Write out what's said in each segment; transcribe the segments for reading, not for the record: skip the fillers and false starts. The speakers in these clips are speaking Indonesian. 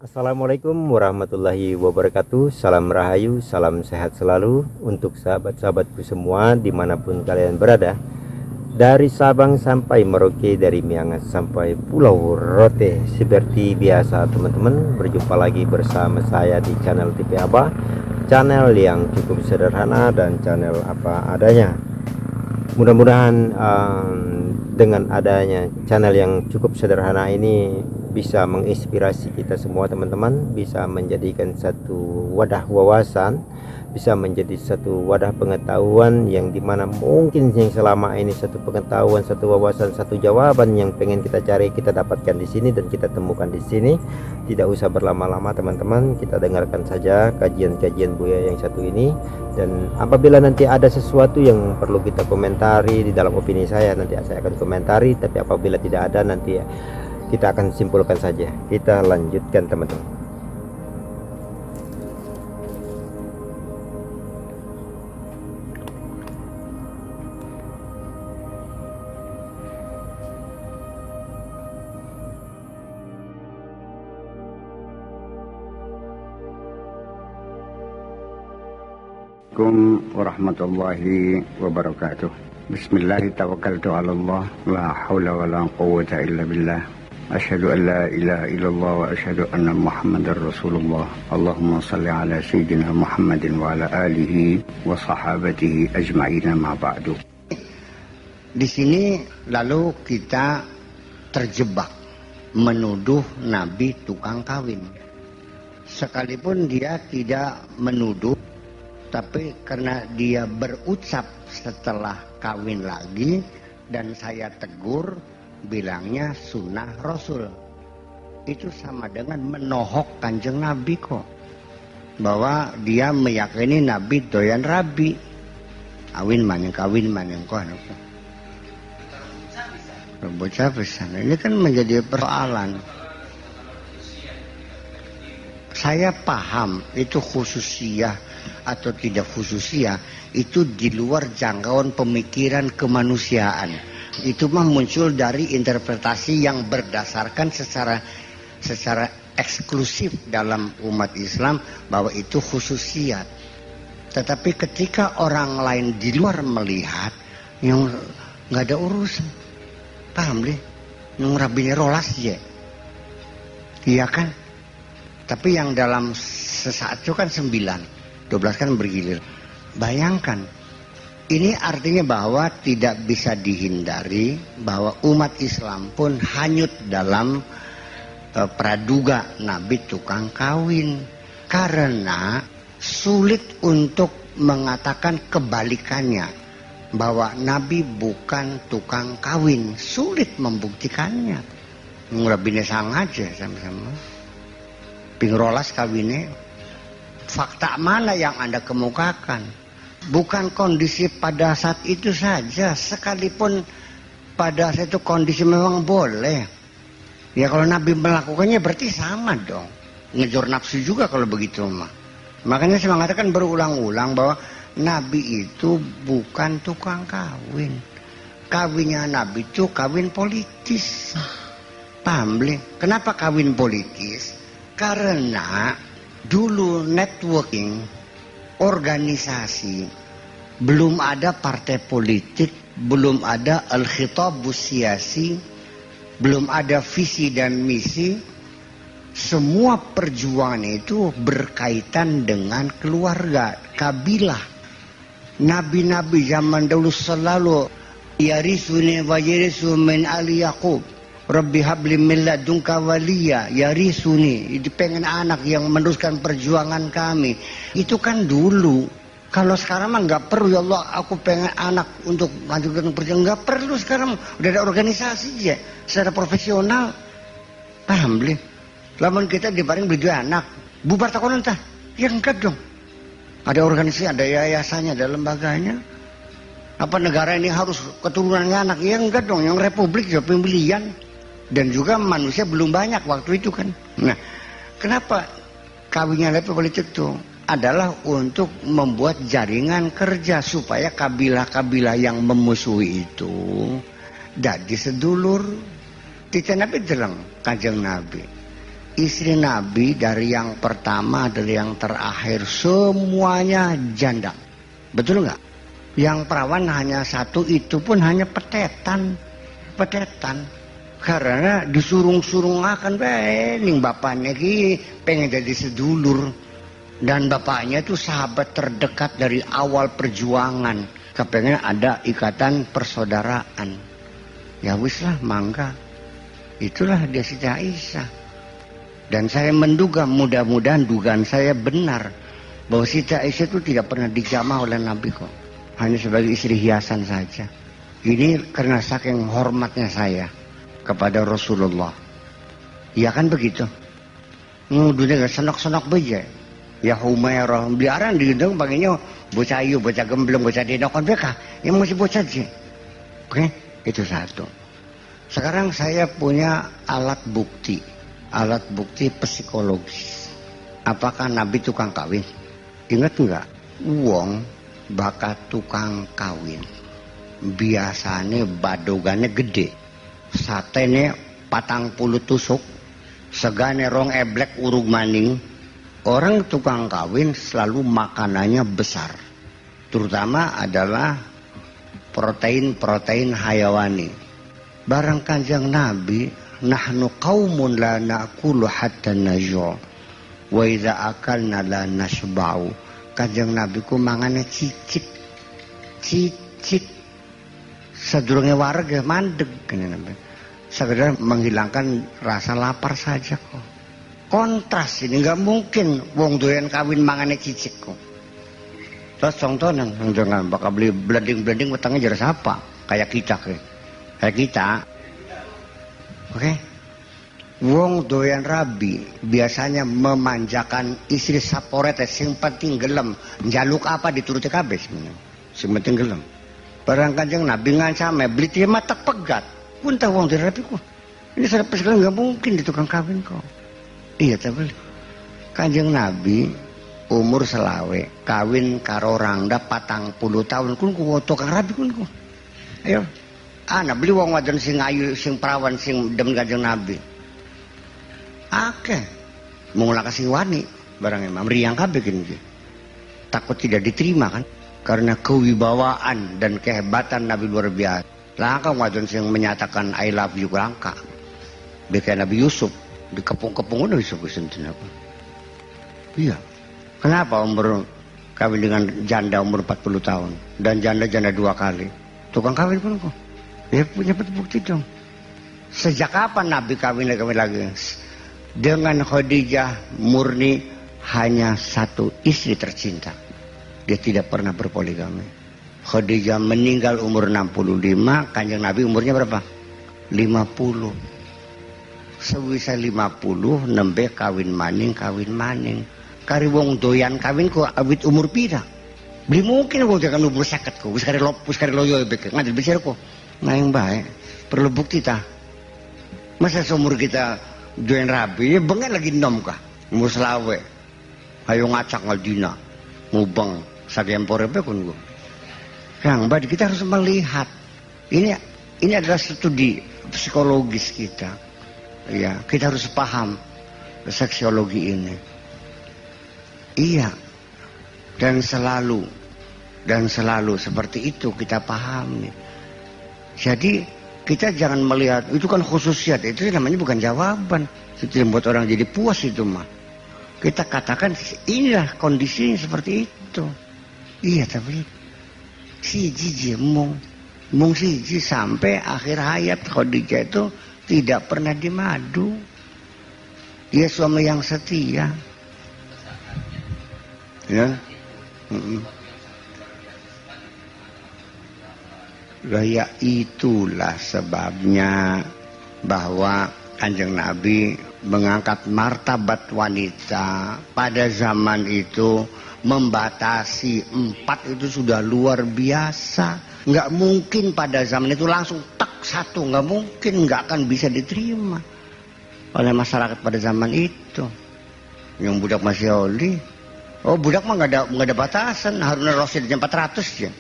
Assalamualaikum warahmatullahi wabarakatuh. Salam rahayu, salam sehat selalu untuk sahabat-sahabatku semua dimanapun kalian berada. Dari Sabang sampai Merauke, dari Miangas sampai Pulau Rote. Seperti biasa teman-teman, berjumpa lagi bersama saya di channel TV Abah, channel yang cukup sederhana dan channel apa adanya. Mudah-mudahan dengan adanya channel yang cukup sederhana ini bisa menginspirasi kita semua teman-teman, bisa menjadikan satu wadah wawasan, bisa menjadi satu wadah pengetahuan yang dimana mungkin yang selama ini satu pengetahuan, satu wawasan, satu jawaban yang pengen kita cari kita dapatkan di sini dan kita temukan di sini. Tidak usah berlama-lama teman-teman, kita dengarkan saja kajian-kajian Buya yang satu ini. Dan apabila nanti ada sesuatu yang perlu kita komentari di dalam opini saya, nanti saya akan komentari. Tapi apabila tidak ada, nanti kita akan simpulkan saja. Kita lanjutkan teman-teman. Assalamualaikum warahmatullahi wabarakatuh. Bismillah, tawakkaltu ala Allah, la hawla wa la quwwata illa billah. Asyhadu an la ilaha illallah wa asyhadu anna Muhammadar Rasulullah. Allahumma salli ala sayyidina Muhammadin wa ala alihi wa sahabatihi ajma'ina ma ba'du. Di sini lalu kita terjebak menuduh Nabi tukang kawin. Sekalipun dia tidak menuduh, tapi karena dia berucap setelah kawin lagi dan saya tegur, bilangnya sunnah Rasul. Itu sama dengan menohok Kanjeng Nabi kok. Bahwa dia meyakini Nabi doyan rabi. Kawin maneng kok. Bocah bisa. Ini kan menjadi persoalan. Saya paham itu khususiyah atau tidak khususiyah, itu di luar jangkauan pemikiran kemanusiaan. Itu mah muncul dari interpretasi yang berdasarkan secara eksklusif dalam umat Islam bahwa itu khususiyat. Tetapi ketika orang lain di luar melihat, yang nggak ada urusan, paham deh, yang rabinya rolas ya, iya kan? Tapi yang dalam sesaat itu kan 9, 12 kan bergilir. Bayangkan, ini artinya bahwa tidak bisa dihindari bahwa umat Islam pun hanyut dalam praduga Nabi tukang kawin. Karena sulit untuk mengatakan kebalikannya, bahwa Nabi bukan tukang kawin. Sulit membuktikannya. Ngurabine sang aja sama-sama. Pingrolas kawinnya. Fakta mana yang Anda kemukakan? Bukan kondisi pada saat itu saja. Sekalipun pada saat itu kondisi memang boleh. Ya kalau Nabi melakukannya berarti sama dong. Ngejar nafsu juga kalau begitu mah. Makanya saya mengatakan berulang-ulang bahwa Nabi itu bukan tukang kawin. Kawinnya Nabi itu kawin politis. Paham belum? Kenapa kawin politis? Karena dulu networking, organisasi, belum ada partai politik, belum ada al-khitabus siyasi, belum ada visi dan misi. Semua perjuangan itu berkaitan dengan keluarga, kabilah. Nabi-nabi zaman dahulu selalu yarisuni wa yarisu min ali Yaqub. Rabbi habli min ladunka waliya yarisuni. Itu pengen anak yang meneruskan perjuangan kami. Itu kan dulu. Kalau sekarang mah nggak perlu, ya Allah aku pengen anak untuk melanjutkan perjuangan. Nggak perlu sekarang. Udah ada organisasi ya, secara profesional. Paham belum? Lamun kita dibaring beli 2 anak, bubar takonan tah? Ya enggak dong. Ada organisasi, ada yayasannya, ada lembaganya. Apa negara ini harus keturunannya anak? Ya enggak dong. Yang republik ya pemilihan. Dan juga manusia belum banyak waktu itu kan. Nah, kenapa kawinnya Nabi politik itu? Adalah untuk membuat jaringan kerja supaya kabilah-kabilah yang memusuhi itu jadi sedulur. Tidak Nabi jelang Kanjeng Nabi. istri Nabi dari yang pertama dari yang terakhir semuanya janda. Betul nggak? Yang perawan hanya satu, itu pun hanya petetan. Karena disurung-surung akan ning bapaknya ki pengen jadi sedulur. Dan bapaknya itu sahabat terdekat dari awal perjuangan. Kepengen ada ikatan persaudaraan. Ya wis lah, mangga. Itulah dia Siti Aisyah. Dan saya menduga, mudah-mudahan dugaan saya benar, bahwa Siti Aisyah itu tidak pernah dijamah oleh Nabi kok. Hanya sebagai istri hiasan saja. Ini karena saking hormatnya saya kepada Rasulullah. Ya kan begitu. Ngudunya gak senok-senok beja. Ya Humairah, biaran diundang panggilnya bocah ayu, bocah gembleng, bocah denokon mereka. Yang masih bocah aja. Oke, itu satu. Sekarang saya punya alat bukti psikologis. Apakah Nabi tukang kawin? Ingat enggak? Wong bakat tukang kawin. Biasanya badogane gede. Satene 40 tusuk. Segane rong eblek urug maning. Orang tukang kawin selalu makanannya besar. Terutama adalah protein hayawani. Barang Kanjeng Nabi, nahnu qaumun la na'kulu hatta najul. Wa idza akalna la nasba'u. Kanjeng Nabi ku mangane cicik. Sedurunge warga mandeg kene Nabi. Sekedar menghilangkan rasa lapar saja kok. Kontras ini nggak mungkin wong doyan kawin mangane cicik kok. Terus contohnya jangan bakal beli blending wetenge jelas apa? Kayak kita. Oke. Wong doyan rabi biasanya memanjakan istri saporete sing penting gelem. Njaluk apa dituruti kabeh sebenarnya. Sing penting gelem. Barang Kanjeng Nabi ngancame beli dia matak pegat. Puntah wong doyan rabi kok. Ini sampai sekarang nggak mungkin di tukang kawin kok. Iya tapi Kanjeng Nabi umur selawe kawin karo rangda 40 tahun kun ku tukang rabi kun ku. Ayo. Ana beli wong wadon sing ayu sing perawan sing dem Kanjeng Nabi. Akeh. Mula kasih wani barang emang meriang kabeh gini. Takut tidak diterima kan karena kewibawaan dan kehebatan Nabi luar biasa. Langka wadon sing menyatakan I love you langka. Bekai Nabi Yusuf di kepung-kepung udah bisa kusentin apa? Iya. Kenapa umur kawin dengan janda umur 40 tahun dan janda 2 kali? Tukang kawin pun kok. Ya punya bukti dong. Sejak kapan Nabi kawin lagi? Dengan Khadijah murni hanya satu istri tercinta. Dia tidak pernah berpoligami. Khadijah meninggal umur 65, Kanjeng Nabi umurnya berapa? 50. Sewisa 50 nembe kawin maning. Kari wong doyan kawin ku awit umur pira? Beli mungkin wong jangan umur 50 ku. Wis kari loyo bek ngadil bicara ku. Nang bae. Perlu bukti ta. Masa seumur kita doyan rabi bengen lagi nom kah? Umur selawe. Hayo ngacak ngaldina. Ngubeng sagempore be kun ku. Kang bad kita harus melihat. Ini adalah studi psikologis kita. Ya, kita harus paham seksiologi ini. Iya. Dan selalu seperti itu kita pahami. Jadi kita jangan melihat itu kan khususiat, itu namanya bukan jawaban. Itu yang buat orang jadi puas itu mah. Kita katakan inilah kondisinya seperti itu. Iya tapi siji mung siji sampai akhir hayat Khadijah itu tidak pernah dimadu. Dia suami yang setia. Ya. Ya itulah sebabnya bahwa Kanjeng Nabi mengangkat martabat wanita pada zaman itu, membatasi 4 itu sudah luar biasa. Nggak mungkin pada zaman itu langsung tak satu, nggak mungkin, nggak akan bisa diterima oleh masyarakat pada zaman itu. Yang budak masih oli, oh budak mah nggak ada batasan. Harun Rasid 400 ya.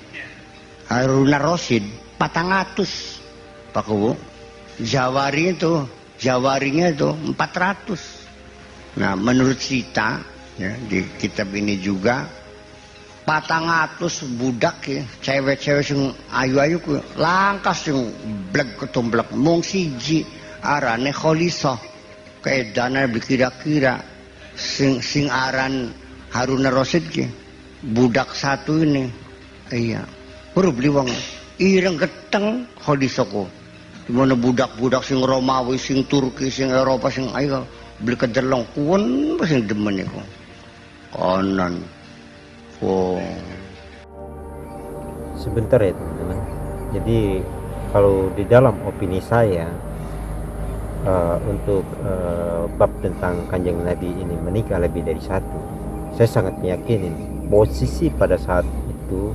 Harun Rasid 400 Pak Kubu. Jawarinya itu 400. Nah, menurut cerita ya, di kitab ini juga 400 budak ya, cewek-cewek sing ayu-ayu ku langkas sing blek ketumblek mung siji arane Kholisah. Kaedana dikira-kira sing aran Harun Rasid ki budak satu ini. Iya. Baru beli wong ireng geteng Kholisah ku. Dimana budak-budak sing Romawi, sing Turki, sing Eropa, sing ayo beli kedelong kuwen sing demen iku. Konon. Oh. Sebentar ya teman-teman. Jadi kalau di dalam opini saya untuk bab tentang Kanjeng Nabi ini menikah lebih dari satu, saya sangat meyakini posisi pada saat itu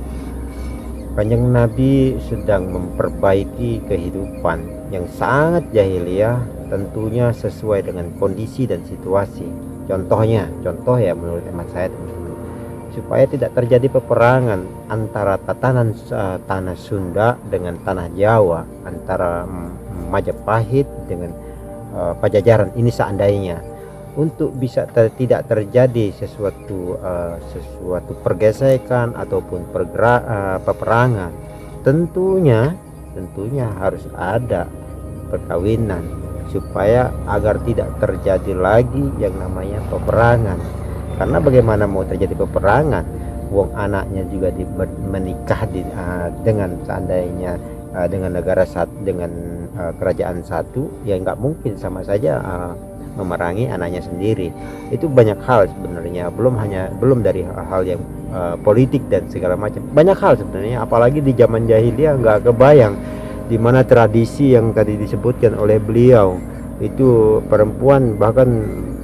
Kanjeng Nabi sedang memperbaiki kehidupan yang sangat jahiliyah, tentunya sesuai dengan kondisi dan situasi. Contoh ya menurut hemat saya teman-teman, supaya tidak terjadi peperangan antara tanah Sunda dengan tanah Jawa, antara Majapahit dengan Pajajaran. Ini seandainya untuk bisa tidak terjadi sesuatu pergesekan ataupun peperangan, tentunya harus ada perkawinan supaya agar tidak terjadi lagi yang namanya peperangan. Karena bagaimana mau terjadi peperangan, wong anaknya juga menikah dengan seandainya dengan negara dengan kerajaan satu, ya nggak mungkin sama saja memerangi anaknya sendiri. Itu banyak hal sebenarnya, belum dari hal yang politik dan segala macam, banyak hal sebenarnya. Apalagi di zaman jahiliyah nggak kebayang, di mana tradisi yang tadi disebutkan oleh beliau itu perempuan bahkan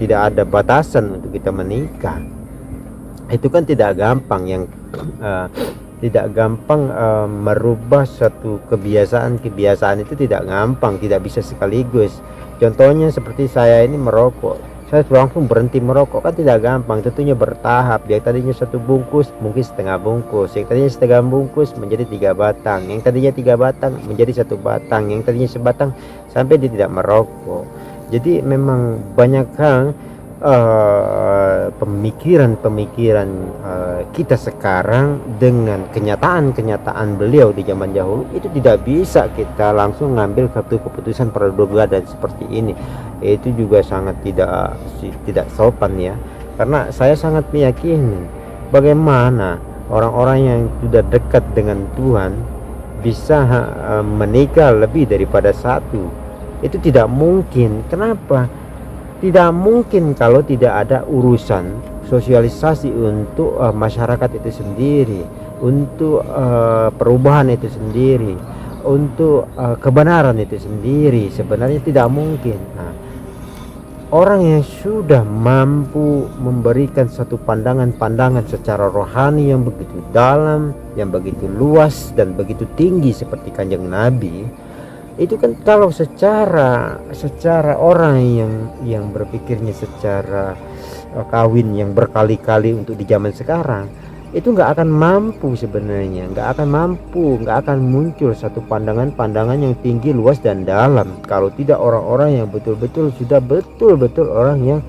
tidak ada batasan untuk kita menikah. Itu kan tidak gampang, merubah suatu kebiasaan itu tidak gampang, tidak bisa sekaligus. Contohnya seperti saya ini merokok, saya langsung berhenti merokok kan tidak gampang, tentunya bertahap. Yang tadinya 1 bungkus mungkin setengah bungkus, yang tadinya setengah bungkus menjadi 3 batang, yang tadinya 3 batang menjadi 1 batang, yang tadinya sebatang sampai dia tidak merokok. Jadi memang banyak hal pemikiran kita sekarang dengan kenyataan beliau di zaman dahulu itu tidak bisa kita langsung ngambil satu keputusan praduga dan seperti ini. Itu juga sangat tidak sopan ya, karena saya sangat meyakini bagaimana orang-orang yang sudah dekat dengan Tuhan bisa menikah lebih daripada satu. Itu tidak mungkin. Kenapa? Tidak mungkin kalau tidak ada urusan sosialisasi untuk masyarakat itu sendiri, untuk perubahan itu sendiri, untuk kebenaran itu sendiri. Sebenarnya tidak mungkin. Nah, orang yang sudah mampu memberikan satu pandangan secara rohani yang begitu dalam, yang begitu luas dan begitu tinggi seperti Kanjeng Nabi, itu kan kalau secara orang yang berpikirnya secara kawin yang berkali-kali untuk di zaman sekarang, itu nggak akan mampu sebenarnya, nggak akan muncul satu pandangan yang tinggi, luas dan dalam kalau tidak orang-orang yang betul-betul orang yang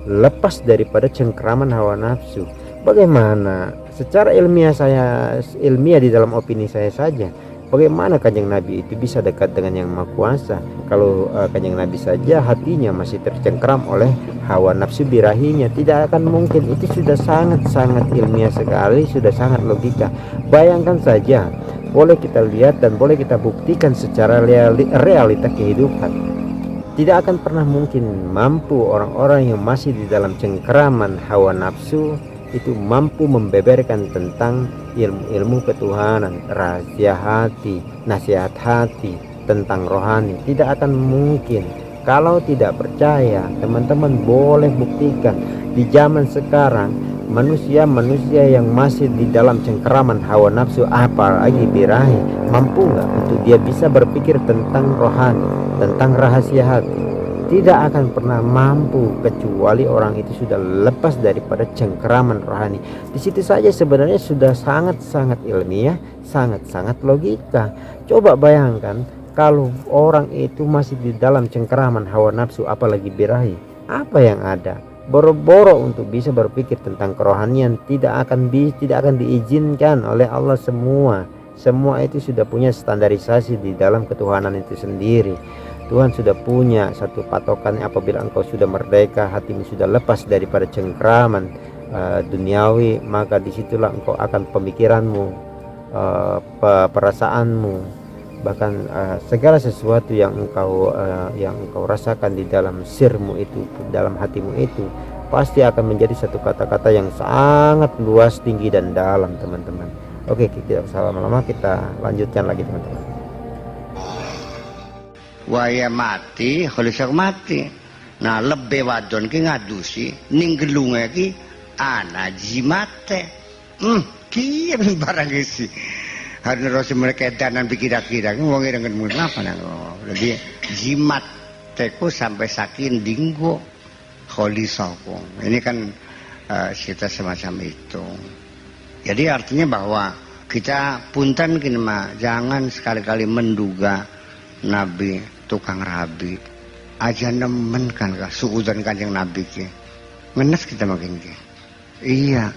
lepas daripada cengkraman hawa nafsu. Bagaimana secara ilmiah di dalam opini saya saja, bagaimana Kanjeng Nabi itu bisa dekat dengan Yang Maha Kuasa kalau Kanjeng Nabi saja hatinya masih tercengkram oleh hawa nafsu birahinya? Tidak akan mungkin. Itu sudah sangat ilmiah sekali, sudah sangat logika. Bayangkan saja, boleh kita lihat dan boleh kita buktikan secara realita kehidupan. Tidak akan pernah mungkin mampu orang-orang yang masih di dalam cengkraman hawa nafsu itu mampu membeberkan tentang ilmu ketuhanan, rahasia hati, nasihat hati, tentang rohani. Tidak akan mungkin. Kalau tidak percaya, teman-teman boleh buktikan di zaman sekarang manusia yang masih di dalam cengkeraman hawa nafsu, apalagi birahi, mampu nggak untuk dia bisa berpikir tentang rohani, tentang rahasia hati? Tidak akan pernah mampu kecuali orang itu sudah lepas daripada cengkeraman rohani. Di situ saja sebenarnya sudah sangat ilmiah, sangat logika. Coba bayangkan kalau orang itu masih di dalam cengkeraman hawa nafsu apalagi birahi, apa yang ada? boro-boro untuk bisa berpikir tentang kerohanian tidak akan diizinkan oleh Allah. Semua itu sudah punya standarisasi di dalam ketuhanan itu sendiri. Tuhan sudah punya satu patokan. Apabila engkau sudah merdeka, hatimu sudah lepas daripada cengkraman duniawi, maka disitulah engkau akan pemikiranmu, perasaanmu, bahkan segala sesuatu yang engkau rasakan di dalam sirmu itu, dalam hatimu itu, pasti akan menjadi satu kata-kata yang sangat luas, tinggi dan dalam, teman-teman. Oke, tidak usah lama-lama, kita lanjutkan lagi, teman-teman. Waya mati, kholisak mati. Nah, lebih wadon ki ngadusi, ning gelunge ki ana jimate. Kiye barang isi. Harus terus mereka danan kira-kira wong ireng mun apa nang. Jadi jimat teku sampai saking dinggo kholisako. Ini kan cerita semacam itu. Jadi artinya bahwa kita punten kini mah jangan sekali-kali menduga Nabi tukang rabi. Aja nemen kan suudan Kanjeng Nabi ki. Ngenes kita makin ki. Iya.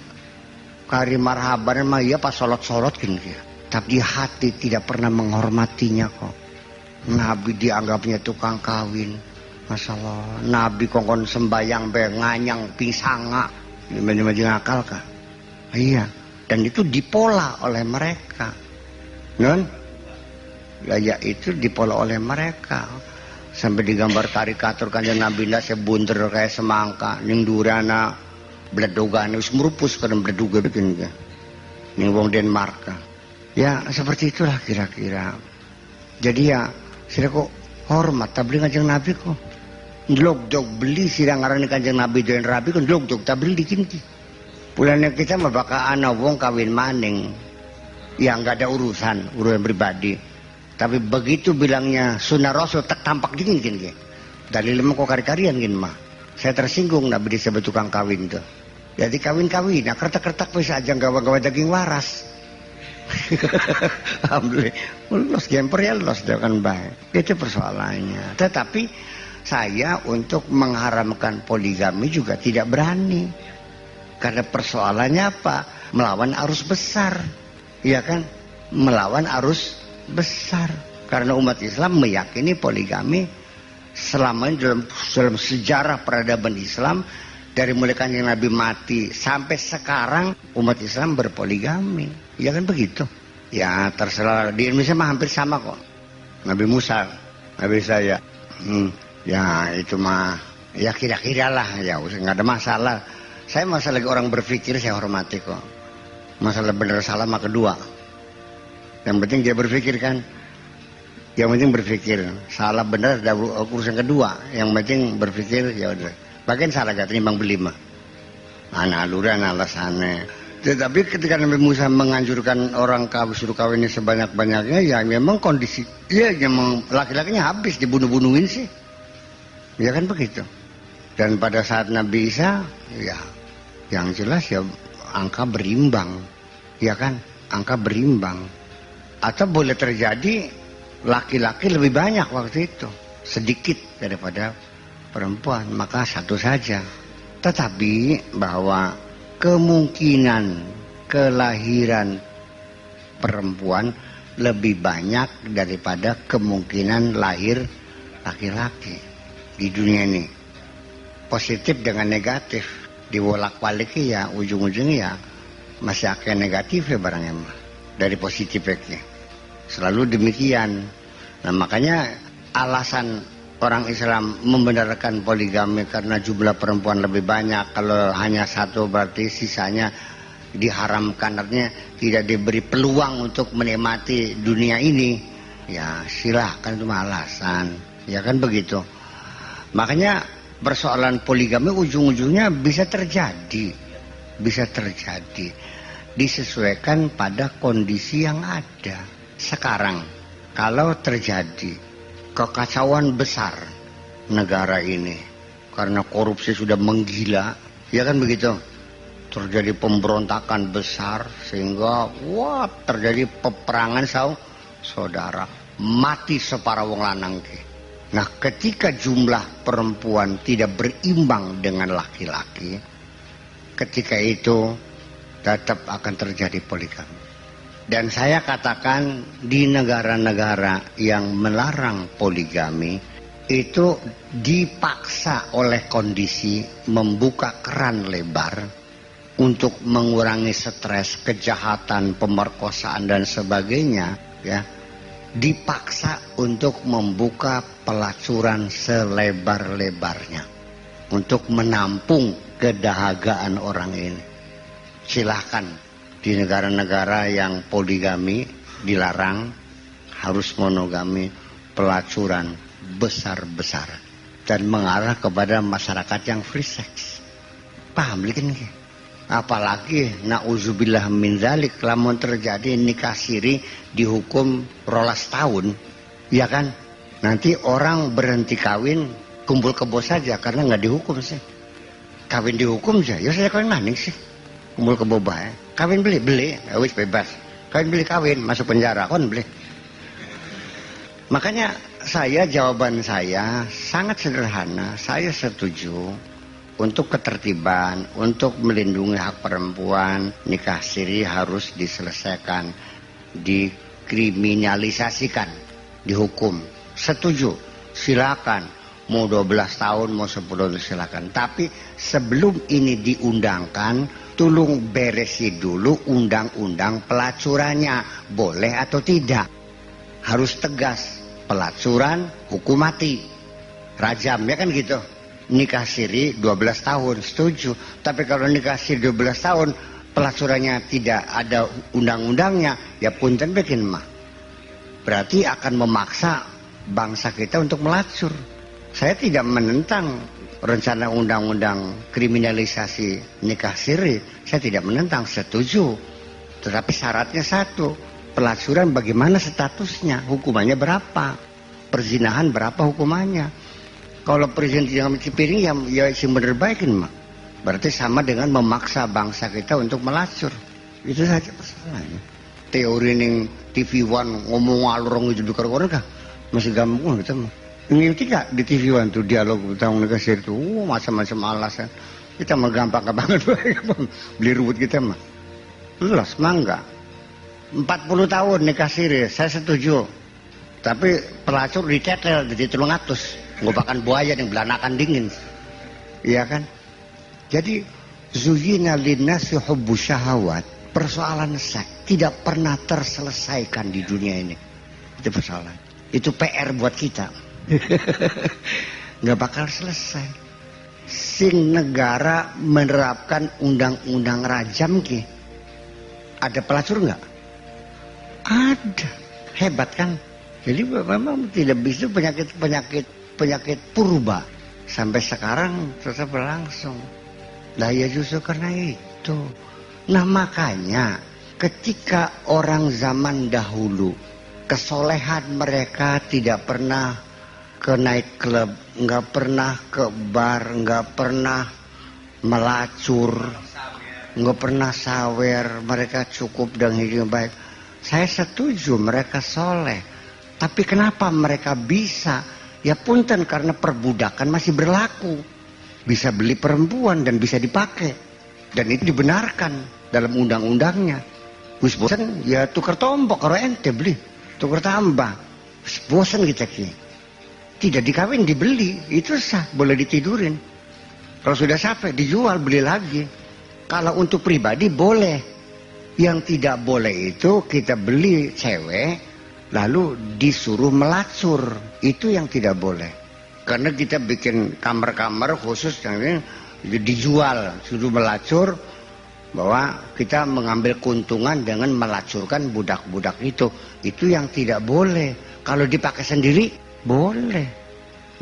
Kari marhaban mah iya pas solot-solot gini ki. Tapi di hati tidak pernah menghormatinya kok. Nabi dianggapnya tukang kawin. Masalah Nabi kongkon sembayang be nganyang pisanga. Ini akal kah? Iya. Dan itu dipola oleh mereka. Non? Gaya itu dipola oleh mereka. Sampai digambar karikatur Kanjeng Nabi saya bunter kayak semangka. Ning durana bledogan wis merupus kadang bleduga bikin ke. Ning wong Denmark. Ya seperti itulah kira-kira. Jadi ya sira kok hormat tabli Kanjeng Nabi kok. Ndlog-dog beli sira ngarani Kanjeng Nabi den rabi kok ndlog-dog tabli dikinti. Pulane kita mah bakal ana wong kawin maning. Ya enggak ada urusan pribadi. Tapi begitu bilangnya sunnah Rasul tak tampak dingin gini. Dalil mah kok kari-karian gini mah. Saya tersinggung Nabi disebut tukang kawin tuh. Jadi kawin-kawin, nah kertak-kertak bisa aja gawa-gawa daging waras. Alhamdulillah, los gemper ya los kan baik. Itu persoalannya. Tetapi saya untuk mengharamkan poligami juga tidak berani. Karena persoalannya apa? Melawan arus besar. Iya kan? Melawan arus besar. Karena umat Islam meyakini poligami selama ini dalam sejarah peradaban Islam, dari mulai Kanjeng Nabi mati sampai sekarang umat Islam berpoligami. Ya kan begitu? Ya terserah. Di Indonesia mah hampir sama kok. Nabi Musa, Nabi saya. Ya itu mah ya kira-kira lah, ya nggak ada masalah. Saya masalah lagi orang berpikir saya hormati kok. Masalah benar salah mah kedua. Yang penting dia berpikir kan. Yang penting berpikir. Salah benar ada urusan kedua. Yang penting berpikir ya udah. Bagian salah gak timbang beli mah. Anak aluran alasannya. Tetapi ketika Nabi Musa menganjurkan orang suruh kawinnya sebanyak-banyaknya, ya memang kondisi, ya memang laki-lakinya habis dibunuh-bunuhin sih. Ya kan begitu. Dan pada saat Nabi Isa, ya yang jelas ya angka berimbang. Ya kan, angka berimbang. Atau boleh terjadi laki-laki lebih banyak waktu itu, sedikit daripada perempuan, maka satu saja. Tetapi bahwa kemungkinan kelahiran perempuan lebih banyak daripada kemungkinan lahir laki-laki di dunia ini. Positif dengan negatif diwolak-balik ya ujung-ujungnya ya masih akan negatif ya barangnya mah dari positifnya. Selalu demikian. Nah makanya alasan orang Islam membenarkan poligami karena jumlah perempuan lebih banyak. Kalau hanya satu berarti sisanya diharamkan, artinya tidak diberi peluang untuk menikmati dunia ini. Ya silahkan, itu alasan. Ya kan begitu. Makanya persoalan poligami ujung-ujungnya bisa terjadi. Bisa terjadi. Disesuaikan pada kondisi yang ada. Sekarang kalau terjadi kekacauan besar negara ini karena korupsi sudah menggila, ya kan begitu, terjadi pemberontakan besar sehingga wah terjadi peperangan saudara, mati separa wong lanang ki. Nah, ketika jumlah perempuan tidak berimbang dengan laki-laki, ketika itu tetap akan terjadi poligami. Dan saya katakan di negara-negara yang melarang poligami itu dipaksa oleh kondisi membuka keran lebar untuk mengurangi stres, kejahatan, pemerkosaan dan sebagainya, ya. Dipaksa untuk membuka pelacuran selebar-lebarnya untuk menampung kedahagaan orang ini. Silahkan di negara-negara yang poligami dilarang, harus monogami, pelacuran besar-besaran dan mengarah kepada masyarakat yang free sex. Paham likin ke? Apalagi na'udzubillah min dzalik, lamun terjadi nikah siri dihukum 12 tahun, ya kan? Nanti orang berhenti kawin, kumpul kebo saja karena nggak dihukum sih. Kawin dihukum aja, ya saya kawin maning sih. Kumpul kebo bae. Kawin beli, wis bebas. Kawin beli kawin, masuk penjara kon beli. Makanya jawaban saya sangat sederhana. Saya setuju untuk ketertiban, untuk melindungi hak perempuan, nikah siri harus diselesaikan, dikriminalisasikan, dihukum. Setuju, silakan. Mau 12 tahun, mau 10 tahun silakan. Tapi sebelum ini diundangkan, tolong beresi dulu undang-undang pelacurannya. Boleh atau tidak? Harus tegas. Pelacuran, hukum mati. Rajam, ya kan gitu. Nikah siri 12 tahun, setuju. Tapi kalau nikah siri 12 tahun, pelacurannya tidak ada undang-undangnya, ya punten bikin mah. Berarti akan memaksa bangsa kita untuk melacur. Saya tidak menentang rencana undang-undang kriminalisasi nikah siri. Saya tidak menentang, setuju. Tetapi syaratnya satu, pelacuran bagaimana statusnya, hukumannya berapa, perzinahan berapa hukumannya. Kalau presiden yang cipiring ya si bener baikin mah. Berarti sama dengan memaksa bangsa kita untuk melacur. Itu saja persoalannya. Teori ning TV One ngomong alurong itu di orang kah? Masih gampang gitu mah. Ini tidak di TV One tuh dialog tentang nikah siri itu macam-macam alasan. Kita mah gampang banget beli ruwet kita mah. Jelas mangga. 40 tahun nikah siri, saya setuju. Tapi pelacur ditetel jadi 300. Ngobakan buaya yang belanakan dingin. Iya kan? Jadi zuyina linnasi hubbu syahawat. Persoalan seks tidak pernah terselesaikan di dunia ini. Itu persoalan. Itu PR buat kita. Nggak bakal selesai. Sing negara menerapkan undang-undang rajam ki. Ada pelacur nggak? Ada. Hebat kan? Jadi memang tidak bisa penyakit purba sampai sekarang tetap berlangsung. Nah ya justru karena itu. Nah makanya ketika orang zaman dahulu kesolehan mereka tidak pernah ke night club, nggak pernah ke bar, nggak pernah melacur, nggak pernah sawer, mereka cukup dengan hidup baik. Saya setuju mereka soleh, tapi kenapa mereka bisa? Ya punten karena perbudakan masih berlaku, bisa beli perempuan dan bisa dipakai, dan itu dibenarkan dalam undang-undangnya. Wis bosan ya tukar tombok kalau ente beli, tukar tambah. Wis bosan kita ki. Tidak dikawin dibeli, itu sah, boleh ditidurin. Kalau sudah sampai dijual beli lagi. Kalau untuk pribadi boleh. Yang tidak boleh itu kita beli cewek lalu disuruh melacur, itu yang tidak boleh. Karena kita bikin kamar-kamar khusus yang ini dijual, suruh melacur, bahwa kita mengambil keuntungan dengan melacurkan budak-budak itu yang tidak boleh. Kalau dipakai sendiri boleh.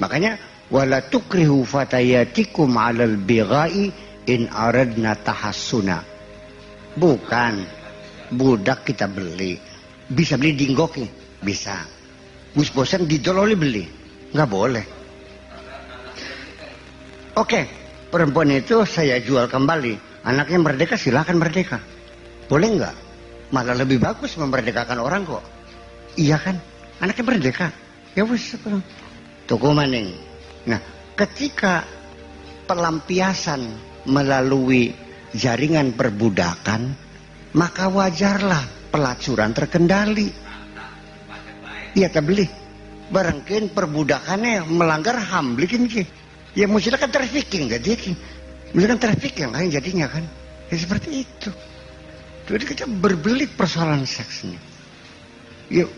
Makanya wala tukrihu fatayatikum 'alal bigha'i in aradna tahassuna. Bukan budak kita beli, bisa beli dinggoki, bisa. Gus bosan didololi beli, nggak boleh. Oke, perempuan itu saya jual kembali. Anaknya merdeka, silakan merdeka. Boleh nggak? Malah lebih bagus memerdekakan orang kok. Iya kan? Anaknya merdeka. Ya wis. Tuku maning. Nah, ketika pelampiasan melalui jaringan perbudakan, maka wajarlah pelacuran terkendali. Iya terbeli. Barangkali perbudakannya melanggar HAM bikin ki. Ya mestinya kan trafficking gak dia ki. Mestinya kan trafficking kan jadinya kan. Ya seperti itu. Jadi kita berbelit persoalan seks ini. Ya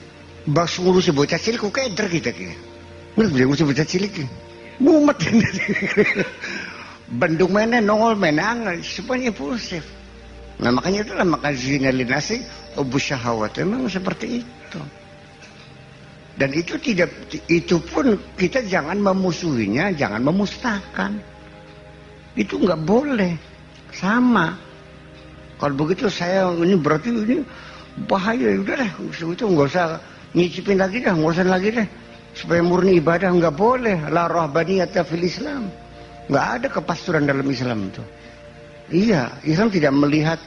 bak ngurusi bocah cilik kok keder kita ki. Ngurusi bocah cilik ki. Mumet. Bandung mana nongol menang semuanya impulsif. Nah makanya itulah maka zinalinasi ubus syahwat memang seperti itu. Dan itu tidak, itu pun kita jangan memusuhinya, jangan memusnahkan. Itu nggak boleh. Sama. Kalau begitu saya ini berarti ini bahaya. Udah deh, itu nggak usah nyicipin lagi dah, nggak usah lagi deh. Supaya murni ibadah nggak boleh. La rahbaniyata fil Islam. Nggak ada kepasturan dalam Islam itu. Iya, Islam tidak melihat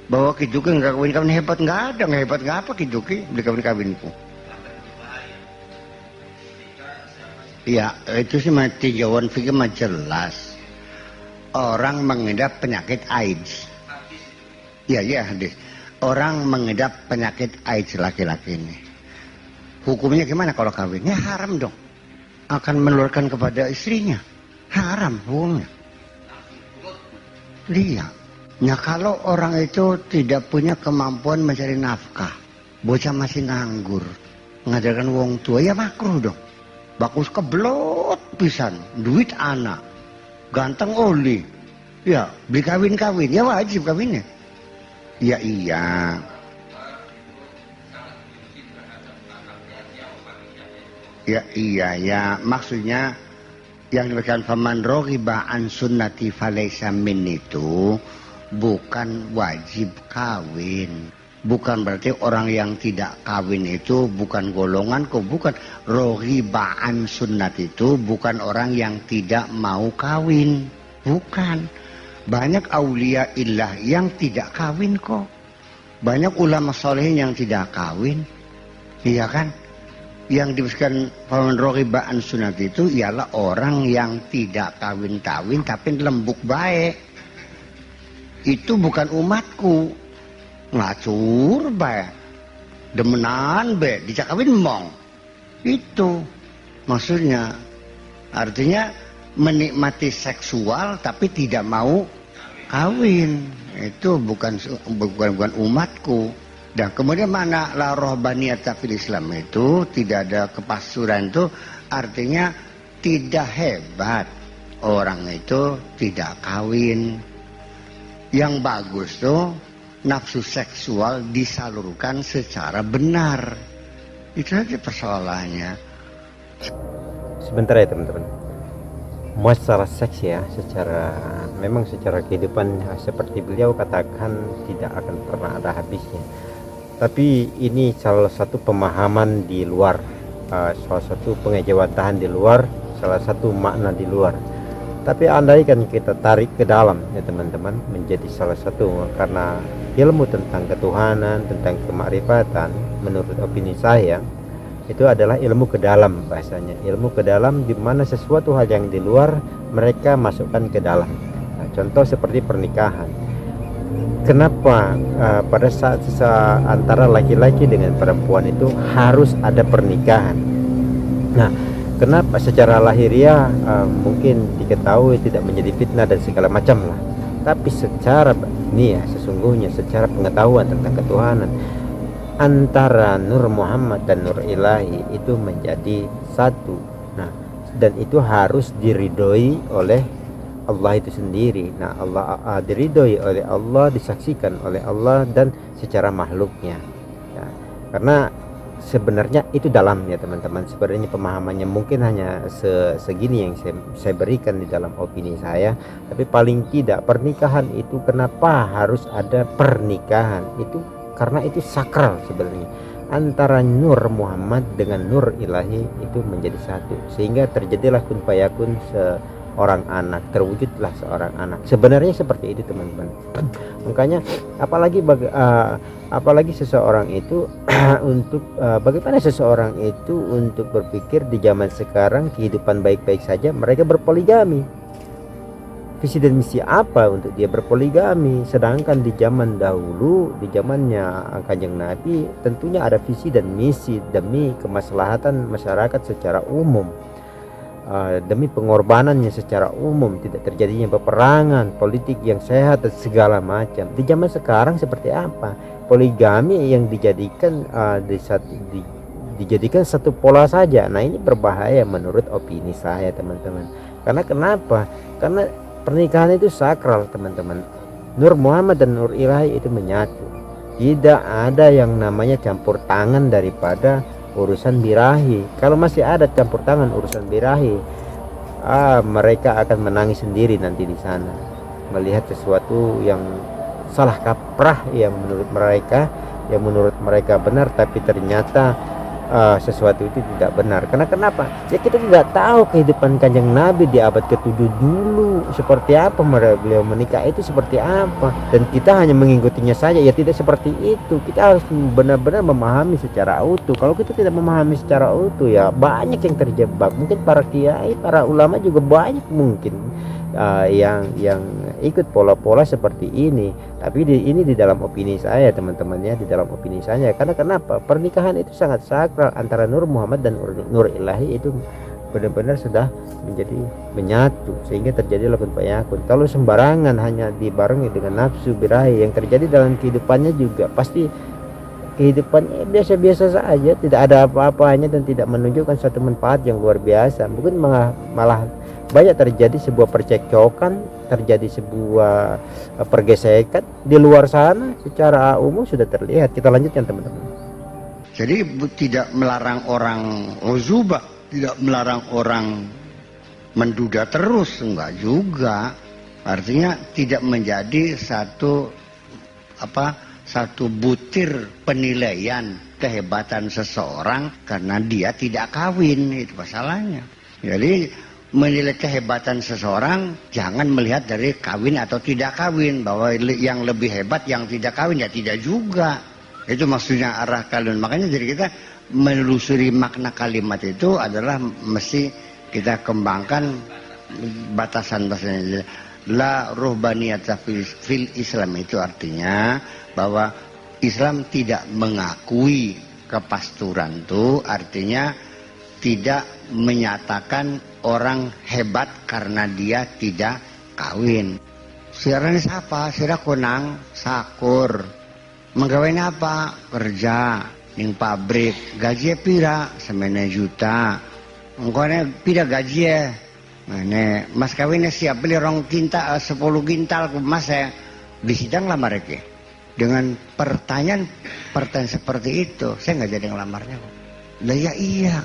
bahwa kiduki nggak kawin-kawin hebat, nggak ada, nggak hebat nggak apa kiduki beli kawin-kawinku. Ya, itu sih mati jawaban fikih mah jelas. Orang mengidap penyakit AIDS. Ya, hadis. Orang mengidap penyakit AIDS laki-laki ini. Hukumnya gimana kalau kawin? Ya haram dong. Akan menularkan kepada istrinya. Haram hukumnya. Iya. Nah kalau orang itu tidak punya kemampuan mencari nafkah, bocah masih nganggur, mengajarkan wong tua, ya makruh dong. Bagus keblot pisan, duit anak, ganteng oli, ya beli kawin-kawin, ya wajib kawinnya. Ya iya. Ya iya ya, maksudnya yang diberikan faman roghiba an sunnati falaysa min itu bukan wajib kawin. Bukan berarti orang yang tidak kawin itu bukan golonganku, bukan. Rohibaan sunnat itu bukan orang yang tidak mau kawin, bukan. Banyak aulia illah yang tidak kawin kok. Banyak ulama solehin yang tidak kawin, iya kan? Yang diberikan paman rohibaan sunnat itu ialah orang yang tidak kawin-kawin tapi lembuk baik. Itu bukan umatku. Ngacur bae, demenan be, dicakawin mong. Itu maksudnya, artinya menikmati seksual tapi tidak mau kawin. Itu bukan umatku. Dan kemudian mana la rohbaniyata fil Islam itu tidak ada kepasturan itu artinya tidak hebat orang itu tidak kawin. Yang bagus tuh nafsu seksual disalurkan secara benar. Itu aja persoalannya. Sebentar ya teman-teman. Masalah seks ya, memang secara kehidupan seperti beliau katakan tidak akan pernah ada habisnya. Tapi ini salah satu pemahaman di luar, salah satu pengejawantahan di luar, salah satu makna di luar. Tapi andaikan kita tarik ke dalam ya teman-teman, menjadi salah satu, karena ilmu tentang ketuhanan, tentang kemakrifatan, menurut opini saya itu adalah ilmu ke dalam, bahasanya ilmu ke dalam, di mana sesuatu hal yang di luar mereka masukkan ke dalam. Nah, contoh seperti pernikahan. Kenapa pada saat antara laki-laki dengan perempuan itu harus ada pernikahan? Nah, kenapa secara lahiriah mungkin diketahui tidak menjadi fitnah dan segala macam lah. Tapi secara ini ya, sesungguhnya secara pengetahuan tentang ketuhanan antara Nur Muhammad dan Nur Ilahi itu menjadi satu. Nah, dan itu harus diridhoi oleh Allah itu sendiri. Nah, Allah diridhoi oleh Allah, disaksikan oleh Allah dan secara makhluknya. Ya, karena sebenarnya itu dalam ya teman-teman. Sebenarnya pemahamannya mungkin hanya segini yang saya berikan di dalam opini saya. Tapi paling tidak pernikahan itu kenapa harus ada pernikahan? Itu karena itu sakral sebenarnya. Antara Nur Muhammad dengan Nur Ilahi itu menjadi satu. Sehingga terjadilah kun fayakun orang anak, terwujudlah seorang anak. Sebenarnya seperti itu teman-teman. Makanya apalagi seseorang itu untuk bagaimana seseorang itu untuk berpikir di zaman sekarang kehidupan baik-baik saja mereka berpoligami. Visi dan misi apa untuk dia berpoligami, sedangkan di zaman dahulu, di zamannya Kanjeng Nabi, tentunya ada visi dan misi demi kemaslahatan masyarakat secara umum, demi pengorbanannya secara umum, tidak terjadinya peperangan, politik yang sehat dan segala macam. Di zaman sekarang seperti apa? Poligami yang dijadikan dijadikan satu pola saja. Nah, ini berbahaya menurut opini saya, teman-teman. Karena kenapa? Karena pernikahan itu sakral, teman-teman. Nur Muhammad dan Nur Ilahi itu menyatu. Tidak ada yang namanya campur tangan daripada urusan birahi. Kalau masih ada campur tangan urusan birahi, mereka akan menangis sendiri nanti di sana, melihat sesuatu yang salah kaprah yang menurut mereka benar, tapi ternyata sesuatu itu tidak benar. Karena kenapa? Ya kita tidak tahu kehidupan Kanjeng Nabi di abad ke-7 dulu seperti apa, beliau menikah itu seperti apa, dan kita hanya mengikutinya saja. Ya tidak seperti itu. Kita harus benar-benar memahami secara utuh. Kalau kita tidak memahami secara utuh, ya banyak yang terjebak. Mungkin para kiai, para ulama juga banyak mungkin yang ikut pola-pola seperti ini. Tapi ini di dalam opini saya, teman-teman, ya, di dalam opini saya. Karena kenapa? Pernikahan itu sangat sakral antara Nur Muhammad dan Nur Ilahi, itu benar-benar sudah menjadi menyatu sehingga terjadi lakun fayakun. Kalau sembarangan hanya dibarengi dengan nafsu birahi, yang terjadi dalam kehidupannya juga pasti kehidupannya biasa-biasa saja, tidak ada apa-apanya dan tidak menunjukkan suatu manfaat yang luar biasa. Mungkin malah banyak terjadi sebuah percekcokan, terjadi sebuah pergesekan di luar sana, secara umum sudah terlihat. Kita lanjutkan, teman-teman. Jadi tidak melarang orang uzubah, tidak melarang orang menduda terus, enggak juga. Artinya tidak menjadi satu butir penilaian kehebatan seseorang karena dia tidak kawin, itu masalahnya. Jadi menilai kehebatan seseorang jangan melihat dari kawin atau tidak kawin, bahwa yang lebih hebat yang tidak kawin, ya tidak juga. Itu maksudnya arah kalimat. Makanya jadi kita menelusuri makna kalimat itu adalah mesti kita kembangkan batasan-batasannya. La ruhbaniyata fil Islam, itu artinya bahwa Islam tidak mengakui kepasturan, itu artinya tidak menyatakan orang hebat karena dia tidak kawin. Sirane siapa? Sira kunang sakur. Menggawin apa? Kerja ning pabrik. Gaji pira? 9 juta. Engkone pira gaji ya? Mane mas kawinnya siap beli 2 kintal 10 kintal ku mas ya. Disidang lah mereka. Dengan pertanyaan seperti itu, saya nggak jadi ngelamarnya kok. Lah ya iya.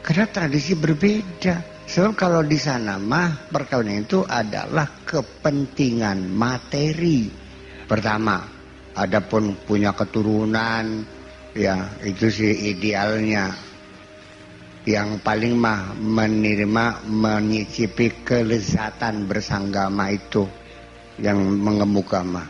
Karena tradisi berbeda. Sebab kalau di sana mah perkawinan itu adalah kepentingan materi. Pertama, adapun punya keturunan, ya itu sih idealnya. Yang paling mah menyicipi kelezatan bersanggama itu yang mengemuka mah.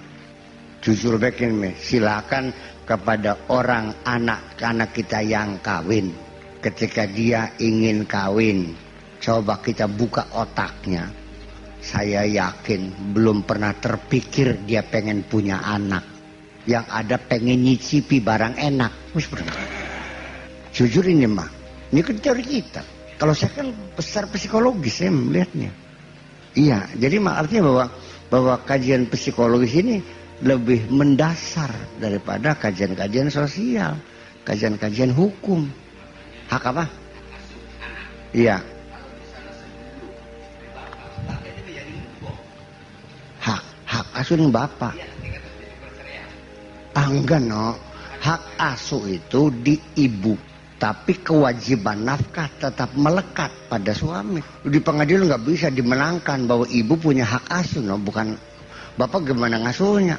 Jujur begini, silakan kepada orang anak-anak kita yang kawin. Ketika dia ingin kawin, coba kita buka otaknya. Saya yakin belum pernah terpikir dia pengen punya anak. Yang ada pengen nyicipi barang enak. Jujur ini mah, ini kan teori kita. Kalau saya kan besar psikologis saya melihatnya. Iya, jadi artinya bahwa kajian psikologis ini lebih mendasar daripada kajian-kajian sosial, kajian-kajian hukum. Hak apa? Iya. Hak asuh ning bapak. Enggak no. Hak asuh itu di ibu, tapi kewajiban nafkah tetap melekat pada suami. Di pengadilan nggak bisa dimenangkan bahwa ibu punya hak asuh, no, bukan bapak gimana ngasuhnya.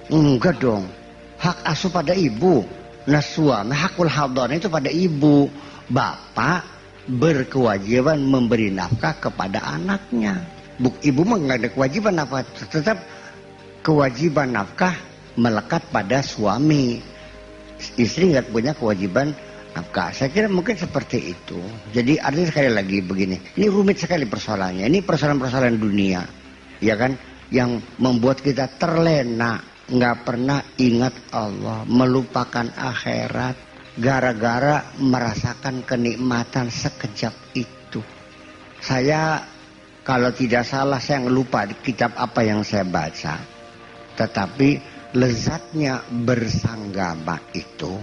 Enggak dong. Hak asuh pada ibu. Nah suami hakul hadon itu pada ibu. Bapak berkewajiban memberi nafkah kepada anaknya. Ibu mah nggak ada kewajiban apa, tetap kewajiban nafkah melekat pada suami. Istri nggak punya kewajiban nafkah. Saya kira mungkin seperti itu. Jadi artinya sekali lagi begini, ini rumit sekali persoalannya. Ini persoalan-persoalan dunia, ya kan, yang membuat kita terlena, nggak pernah ingat Allah, melupakan akhirat, gara-gara merasakan kenikmatan sekejap itu. Saya kalau tidak salah, saya lupa di kitab apa yang saya baca, tetapi lezatnya bersanggama itu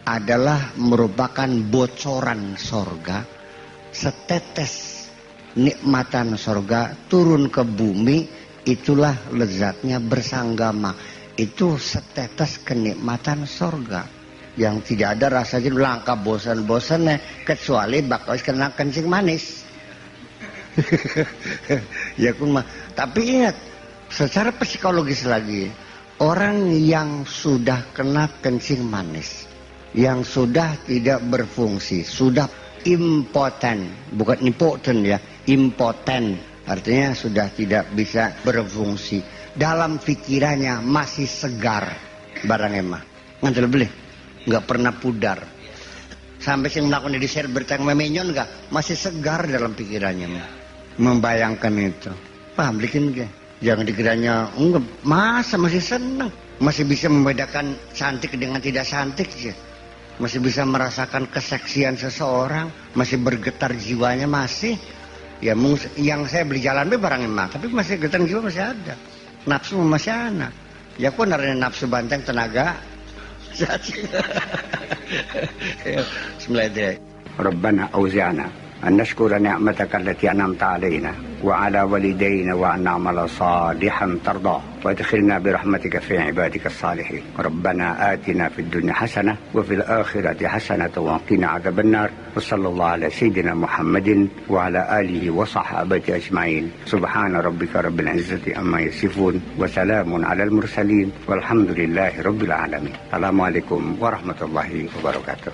adalah merupakan bocoran sorga, setetes nikmatan sorga turun ke bumi. Itulah lezatnya bersanggama, itu setetes kenikmatan sorga yang tidak ada rasanya langka bosan-bosannya kecuali bakal kena kencing manis. Ya kun mah. Tapi ingat, secara psikologis lagi, orang yang sudah kena kencing manis, yang sudah tidak berfungsi, sudah impoten, bukan impoten ya, impoten, artinya sudah tidak bisa berfungsi, dalam pikirannya masih segar barang emah ngantel beli, nggak pernah pudar, sampai sing melakukan di share bertang memenyon nggak, masih segar dalam pikirannya, membayangkan itu. Paham bikin ke? Jangan dikiranya enggak, masa masih senang, masih bisa membedakan cantik dengan tidak cantik sih, masih bisa merasakan keseksian seseorang, masih bergetar jiwanya, masih ya. Yang saya beli jalan be barang emak, tapi masih getar jiwa masih ada, nafsu masih ada. Ya kok naranya nafsu banteng tenaga. Bismillahirrahmanirrahim. ربنا أوزعنا أن نشكر نعمتك التي أنعمت علينا وعلى والدينا وأن نعمل صالحا ترضاه وادخلنا برحمتك في عبادك الصالحين. ربنا آتنا في الدنيا حسنة وفي الآخرة حسنة وقنا عذاب النار. وصلى الله على سيدنا محمد وعلى آله وصحابه أجمعين. سبحان ربك رب العزة عما يصفون وسلام على المرسلين والحمد لله رب العالمين. السلام عليكم ورحمة الله وبركاته.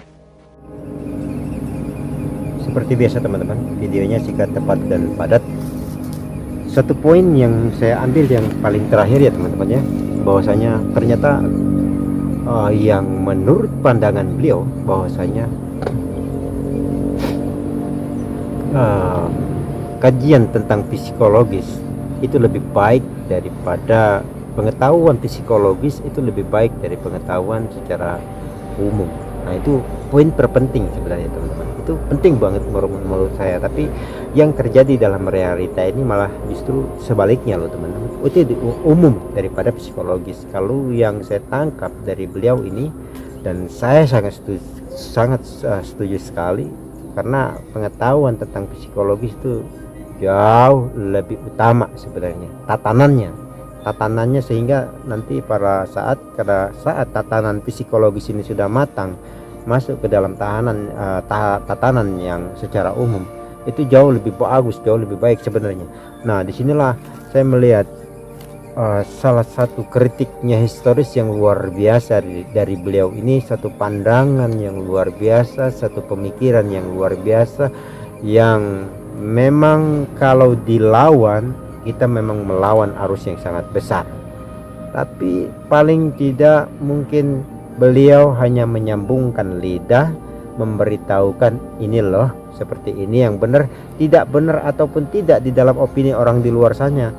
Seperti biasa teman-teman, videonya singkat, tepat, dan padat. Satu poin yang saya ambil yang paling terakhir ya teman-teman ya, bahwasanya ternyata yang menurut pandangan beliau bahwasanya kajian tentang psikologis itu lebih baik daripada pengetahuan psikologis, itu lebih baik dari pengetahuan secara umum. Nah itu poin terpenting sebenarnya teman-teman, itu penting banget menurut saya. Tapi yang terjadi dalam realita ini malah justru sebaliknya loh teman-teman, itu umum daripada psikologis. Kalau yang saya tangkap dari beliau ini, dan saya sangat setuju sekali, karena pengetahuan tentang psikologis itu jauh lebih utama sebenarnya tatanannya, sehingga nanti pada saat tatanan psikologis ini sudah matang, masuk ke dalam tatanan yang secara umum, itu jauh lebih bagus, jauh lebih baik sebenarnya. Nah disinilah saya melihat salah satu kritiknya historis yang luar biasa dari beliau ini, satu pandangan yang luar biasa, satu pemikiran yang luar biasa, yang memang kalau dilawan, kita memang melawan arus yang sangat besar. Tapi paling tidak mungkin beliau hanya menyambungkan lidah, memberitahukan ini loh, seperti ini yang benar, tidak benar ataupun tidak di dalam opini orang di luar sana.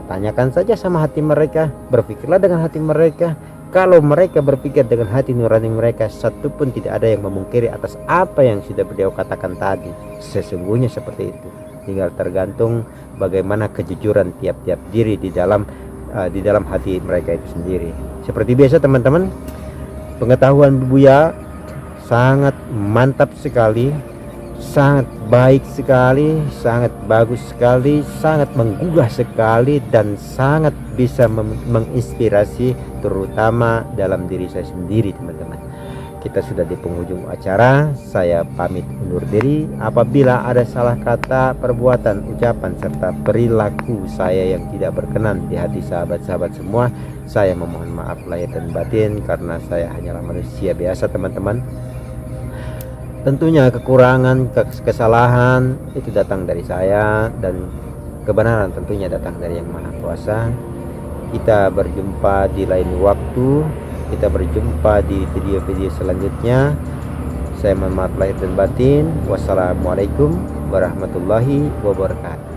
Tanyakan saja sama hati mereka, berpikirlah dengan hati mereka. Kalau mereka berpikir dengan hati nurani mereka, satu pun tidak ada yang memungkiri atas apa yang sudah beliau katakan tadi. Sesungguhnya seperti itu. Tinggal tergantung bagaimana kejujuran tiap-tiap diri di dalam hati mereka itu sendiri. Seperti biasa teman-teman, pengetahuan Buya sangat mantap sekali, sangat baik sekali, sangat bagus sekali, sangat menggugah sekali, dan sangat bisa menginspirasi, terutama dalam diri saya sendiri teman-teman. Kita sudah di penghujung acara, saya pamit undur diri. Apabila ada salah kata, perbuatan, ucapan, serta perilaku saya yang tidak berkenan di hati sahabat-sahabat semua, saya memohon maaf lahir dan batin, karena saya hanyalah manusia biasa teman-teman. Tentunya kekurangan, kesalahan itu datang dari saya, dan kebenaran tentunya datang dari Yang Maha Kuasa. Kita berjumpa di lain waktu, kita berjumpa di video-video selanjutnya. Saya mohon maaf lahir dan batin. Wassalamualaikum warahmatullahi wabarakatuh.